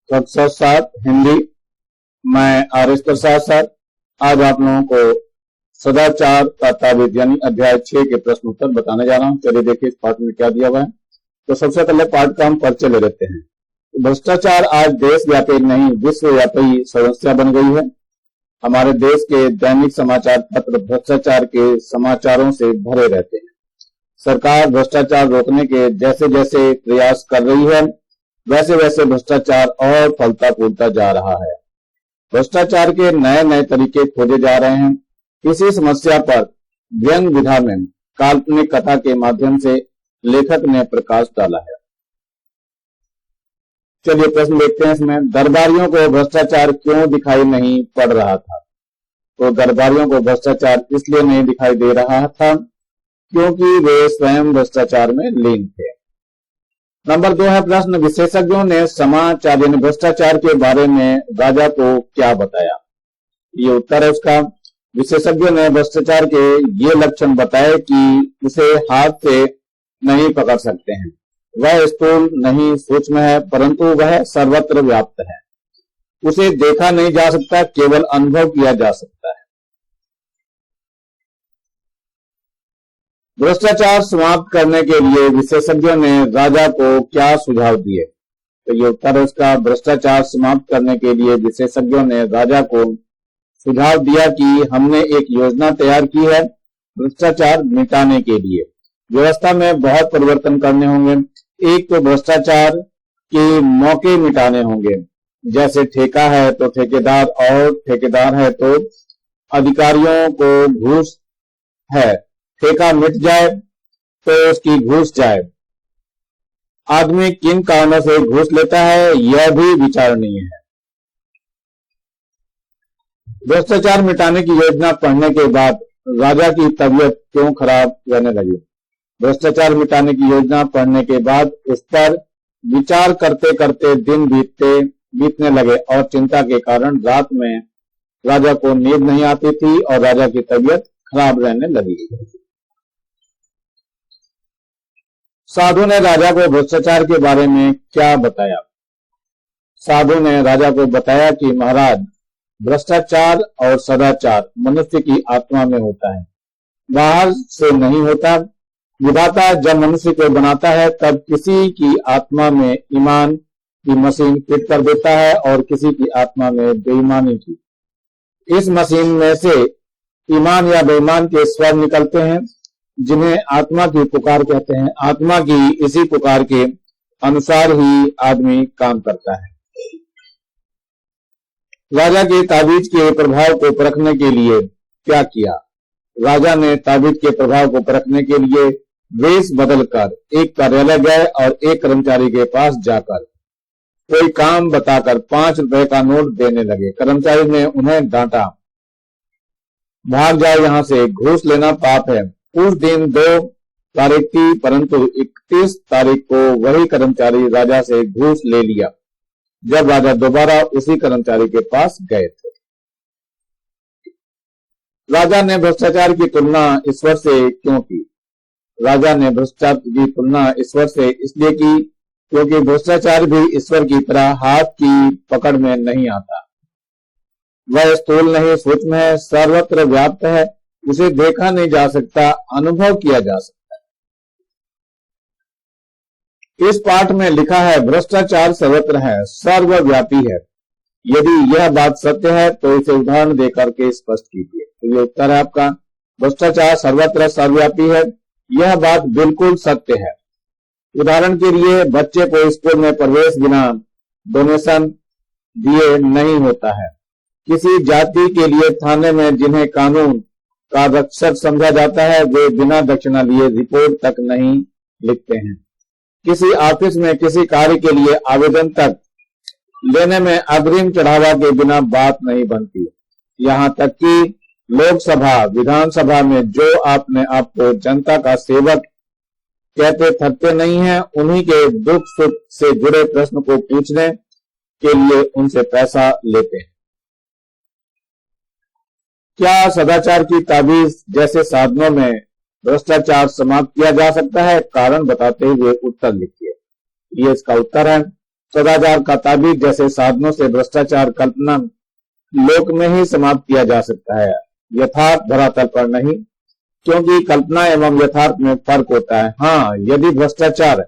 कक्षा 7 हिंदी। मैं आर.एस. प्रसाद सर आज आप लोगों को सदाचार का ताबीज यानी अध्याय 6 के प्रश्न उत्तर बताने जा रहा हूं। चलिए देखिए इस पाठ में क्या दिया हुआ है। तो सबसे पहले पाठ का हम परिचय ले लेते हैं। भ्रष्टाचार आज देशव्यापी नहीं विश्वव्यापी समस्या बन गई है। हमारे देश के दैनिक समाचार पत्र भ्रष्टाचार के समाचारों से भरे रहते हैं। सरकार भ्रष्टाचार रोकने के जैसे जैसे प्रयास कर रही है वैसे वैसे भ्रष्टाचार और फलता फूलता जा रहा है। भ्रष्टाचार के नए नए तरीके खोजे जा रहे हैं। इसी समस्या पर व्यंग्य विधा में काल्पनिक कथा के माध्यम से लेखक ने प्रकाश डाला है। चलिए प्रश्न देखते हैं इसमें। दरबारियों को भ्रष्टाचार क्यों दिखाई नहीं पड़ रहा था? तो दरबारियों को भ्रष्टाचार इसलिए नहीं दिखाई दे रहा था क्योंकि वे स्वयं भ्रष्टाचार में लीन थे। नंबर 2 है प्रश्न, विशेषज्ञों ने समाचार यानी भ्रष्टाचार के बारे में राजा को क्या बताया? ये उत्तर है उसका। विशेषज्ञों ने भ्रष्टाचार के ये लक्षण बताए कि उसे हाथ से नहीं पकड़ सकते हैं, वह स्थूल नहीं सूक्ष्म है परंतु वह सर्वत्र व्याप्त है, उसे देखा नहीं जा सकता केवल अनुभव किया जा सकता है। भ्रष्टाचार समाप्त करने के लिए विशेषज्ञों ने राजा को क्या सुझाव दिए? तो ये उत्तर है उसका। भ्रष्टाचार समाप्त करने के लिए विशेषज्ञों ने राजा को सुझाव दिया कि हमने एक योजना तैयार की है भ्रष्टाचार मिटाने के लिए। व्यवस्था में बहुत परिवर्तन करने होंगे। एक तो भ्रष्टाचार के मौके मिटाने होंगे, जैसे ठेका है तो ठेकेदार और ठेकेदार है तो अधिकारियों को घूस है, ठेका मिट जाए तो उसकी घूस जाए। आदमी किन कारणों से घूस लेता है यह भी विचारणीय है। भ्रष्टाचार मिटाने की योजना पढ़ने के बाद राजा की तबीयत क्यों खराब रहने लगी? भ्रष्टाचार मिटाने की योजना पढ़ने के बाद उस पर विचार करते करते दिन बीतने लगे और चिंता के कारण रात में राजा को नींद नहीं आती थी और राजा की तबीयत खराब रहने लगी। साधु ने राजा को भ्रष्टाचार के बारे में क्या बताया? साधु ने राजा को बताया कि महाराज, भ्रष्टाचार और सदाचार मनुष्य की आत्मा में होता है, बाहर से नहीं होता। विधाता जब मनुष्य को बनाता है तब किसी की आत्मा में ईमान की मशीन फिट कर देता है और किसी की आत्मा में बेईमानी की। इस मशीन में से ईमान या बेईमान के स्वर निकलते हैं जिन्हें आत्मा की पुकार कहते हैं। आत्मा की इसी पुकार के अनुसार ही आदमी काम करता है। राजा के ताबीज के प्रभाव को परखने के लिए क्या किया? राजा ने ताबीज के प्रभाव को परखने के लिए वेश बदलकर एक कार्यालय गए और एक कर्मचारी के पास जाकर कोई काम बताकर 5 रुपए का नोट देने लगे। कर्मचारी ने उन्हें डांटा, भाग जाओ यहां से, घूस लेना पाप है। उस दिन 2 तारीख थी परंतु 31 तारीख को वही कर्मचारी राजा से घूस ले लिया जब राजा दोबारा उसी कर्मचारी के पास गए थे। राजा ने भ्रष्टाचार की तुलना ईश्वर से क्यों की? राजा ने भ्रष्टाचार की तुलना ईश्वर से इसलिए की क्योंकि भ्रष्टाचार भी ईश्वर की तरह हाथ की पकड़ में नहीं आता। वह स्थूल नहीं सूक्ष्म है, सर्वत्र व्याप्त है, उसे देखा नहीं जा सकता, अनुभव किया जा सकता है। इस पाठ में लिखा है भ्रष्टाचार सर्वत्र है, सर्वव्यापी है। यदि यह बात सत्य है तो इसे उदाहरण देकर के स्पष्ट कीजिए। तो ये उत्तर है आपका। भ्रष्टाचार सर्वत्र सर्वव्यापी है, यह बात बिल्कुल सत्य है। उदाहरण के लिए बच्चे को स्कूल में प्रवेश बिना डोनेशन दिए नहीं होता है। किसी जाति के लिए थाने में जिन्हें कानून का रक्षक समझा जाता है वे बिना दक्षिणा लिए रिपोर्ट तक नहीं लिखते हैं। किसी ऑफिस में किसी कार्य के लिए आवेदन तक लेने में अग्रिम चढ़ावा के बिना बात नहीं बनती। यहाँ तक कि लोकसभा विधानसभा में जो अपने आप को जनता का सेवक कहते थकते नहीं हैं, उन्हीं के दुख सुख से जुड़े प्रश्न को पूछने के लिए उनसे पैसा लेते हैं। क्या सदाचार की ताबीज जैसे साधनों में भ्रष्टाचार समाप्त किया जा सकता है? कारण बताते हुए उत्तर लिखिए। ये इसका उत्तर है। सदाचार का ताबीज जैसे साधनों से भ्रष्टाचार कल्पना लोक में ही समाप्त किया जा सकता है, यथार्थ धरातल पर नहीं, क्योंकि कल्पना एवं यथार्थ में फर्क होता है। हाँ, यदि भ्रष्टाचार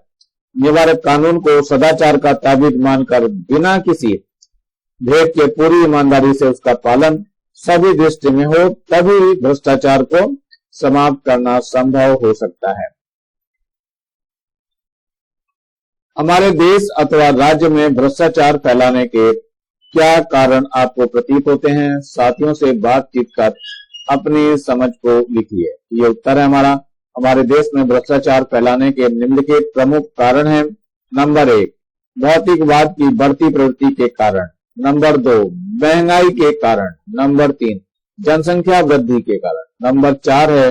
निवारक कानून को सदाचार का ताबीज मानकर बिना किसी भेद के पूरी ईमानदारी से उसका पालन सभी दृष्टि में हो, तभी भ्रष्टाचार को समाप्त करना संभव हो सकता है। हमारे देश अथवा राज्य में भ्रष्टाचार फैलाने के क्या कारण आपको प्रतीत होते हैं? साथियों से बातचीत कर अपनी समझ को लिखिए। ये उत्तर है हमारा। हमारे देश में भ्रष्टाचार फैलाने के निम्नलिखित प्रमुख कारण हैं। नंबर 1, भौतिकवाद की बढ़ती प्रवृत्ति के कारण। नंबर 2, महंगाई के कारण। नंबर 3, जनसंख्या वृद्धि के कारण। नंबर 4 है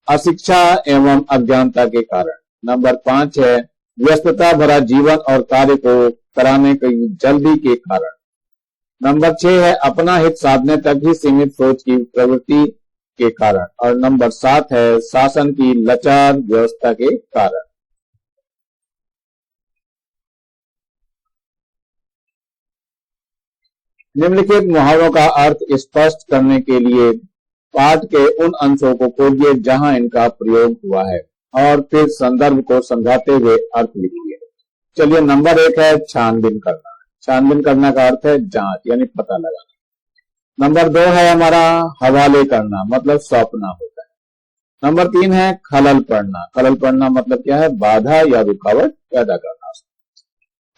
अशिक्षा एवं अज्ञानता के कारण। नंबर 5 है व्यस्तता भरा जीवन और कार्य को कराने की जल्दी के कारण। नंबर 6 है अपना हित साधने तक ही सीमित सोच की प्रवृत्ति के कारण। और नंबर 7 है शासन की लाचार व्यवस्था के कारण। निम्नलिखित मुहावरों का अर्थ स्पष्ट करने के लिए पाठ के उन अंशों को खोजिए जहां इनका प्रयोग हुआ है और फिर संदर्भ को समझाते हुए अर्थ लिखिए। चलिए, नंबर 1 है छानबीन करना। छानबीन करना का अर्थ है जांच यानी पता लगाना। नंबर 2 है हमारा हवाले करना, मतलब सौंपना होता है। नंबर 3 है खलल पड़ना। खलल पड़ना मतलब क्या है? बाधा या रुकावट पैदा करना।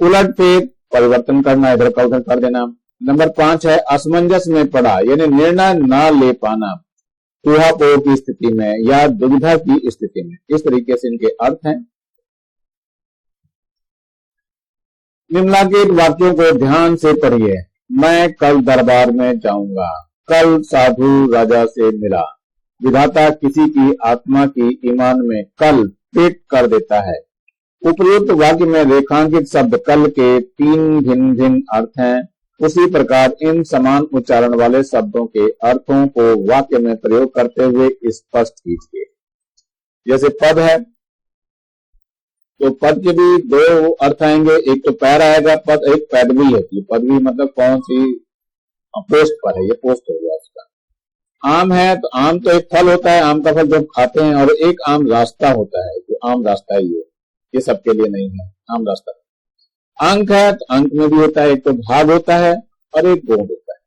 उलट फेर परिवर्तन करना, इधर का उधर कर देना। नंबर 5 है असमंजस में पड़ा यानी निर्णय ना ले पाना, ऊहापोह की स्थिति में या दुविधा की स्थिति में। इस तरीके से इनके अर्थ हैं। निम्नलिखित वाक्यों को ध्यान से पढ़िए। मैं कल दरबार में जाऊंगा। कल साधु राजा से मिला। विधाता किसी की आत्मा की ईमान में कल फिट कर देता है। उपयुक्त वाक्य में रेखांकित शब्द कल के 3 भिन्न भिन्न अर्थ हैं। उसी प्रकार इन समान उच्चारण वाले शब्दों के अर्थों को वाक्य में प्रयोग करते हुए स्पष्ट कीजिए। जैसे पद है तो पद के भी 2 अर्थ आएंगे, एक तो पैर आएगा पद, एक पदवी होती है। पदवी मतलब कौन सी पोस्ट पर है, ये पोस्ट हो गया उसका। आम है तो आम तो एक फल होता है, आम का फल जब खाते हैं, और एक आम रास्ता होता है, जो आम रास्ता है ये सबके लिए नहीं है, आम रास्ता। अंक है तो अंक में भी होता है, एक तो भाग होता है और एक गोद होता है।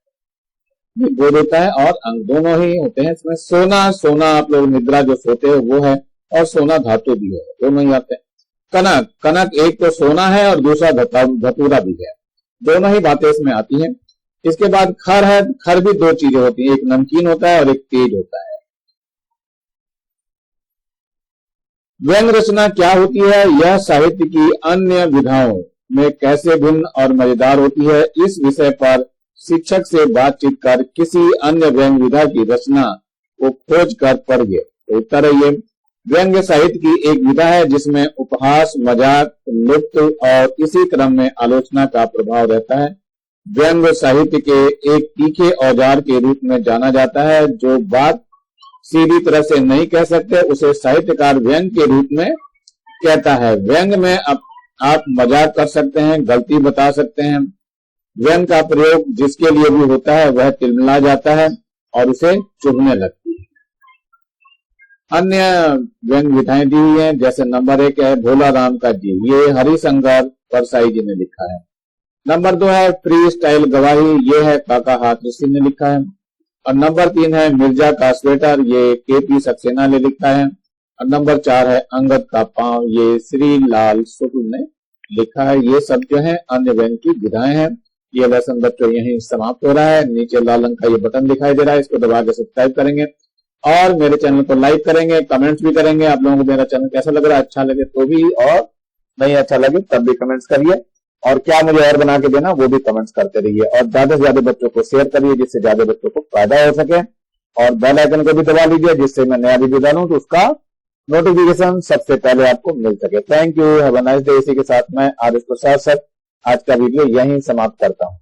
ये गोद होता है और अंक दोनों ही होते हैं। इसमें सोना, सोना आप लोग निद्रा जो सोते हो वो है, और सोना धातु भी है, दोनों ही आते हैं। कनक, कनक एक तो सोना है और दूसरा धतूरा भी है, दोनों ही बातें इसमें आती हैं। इसके बाद खर है, खर भी 2 चीजें होती हैं, एक नमकीन होता है और एक तेज होता है। व्यंग रचना क्या होती है? यह साहित्य की अन्य विधाओं में कैसे भिन्न और मजेदार होती है, इस विषय पर शिक्षक से बातचीत कर किसी अन्य व्यंग विधा की रचना को खोज कर पढ़िए। तो उत्तर है ये व्यंग्य साहित्य की एक विधा है जिसमें उपहास, मजाक, लुप्त और इसी क्रम में आलोचना का प्रभाव रहता है। व्यंग्य साहित्य के एक तीखे औजार के रूप में जाना जाता है। जो बात सीधी तरह से नहीं कह सकते उसे साहित्यकार व्यंग के रूप में कहता है। व्यंग में आप मजाक कर सकते हैं, गलती बता सकते हैं। व्यंग का प्रयोग जिसके लिए भी होता है वह तिलमिला जाता है और उसे चुभने लगती है। अन्य व्यंग विधाएं दी हुई हैं, जैसे नंबर 1 है भोला राम का जी, ये हरिशंकर परसाई जी ने लिखा है। नंबर 2 है फ्री स्टाइल गवाही, ये है काका हाथ ऋषि ने लिखा है। और नंबर 3 है मिर्जा का स्वेटर, ये केपी सक्सेना ने लिखा है। और नंबर 4 है अंगद का पांव, ये श्री लाल शुक्ल ने लिखा है। ये सब जो है अन्य व्यंग की विधाएं हैं। ये लेसन बच्चों यहीं समाप्त हो रहा है। नीचे लाल रंग का ये बटन दिखाई दे रहा है, इसको दबा के सब्सक्राइब करेंगे और मेरे चैनल को लाइक करेंगे, कमेंट्स भी करेंगे। आप लोगों को मेरा चैनल कैसा लग रहा है, अच्छा लगे तो भी, और नहीं अच्छा लगे तब भी कमेंट्स करिए। और क्या मुझे और बना के देना वो भी कमेंट्स करते रहिए, और ज्यादा से ज्यादा बच्चों को शेयर करिए जिससे ज्यादा बच्चों को फायदा हो सके। और बेल आइकन को भी दबा लीजिए जिससे मैं नया वीडियो डालूं तो उसका नोटिफिकेशन सबसे पहले आपको मिल सके। Thank you, have a nice day. इसी के साथ मैं आरिफ प्रसाद सर आज का वीडियो यहीं समाप्त करता हूं।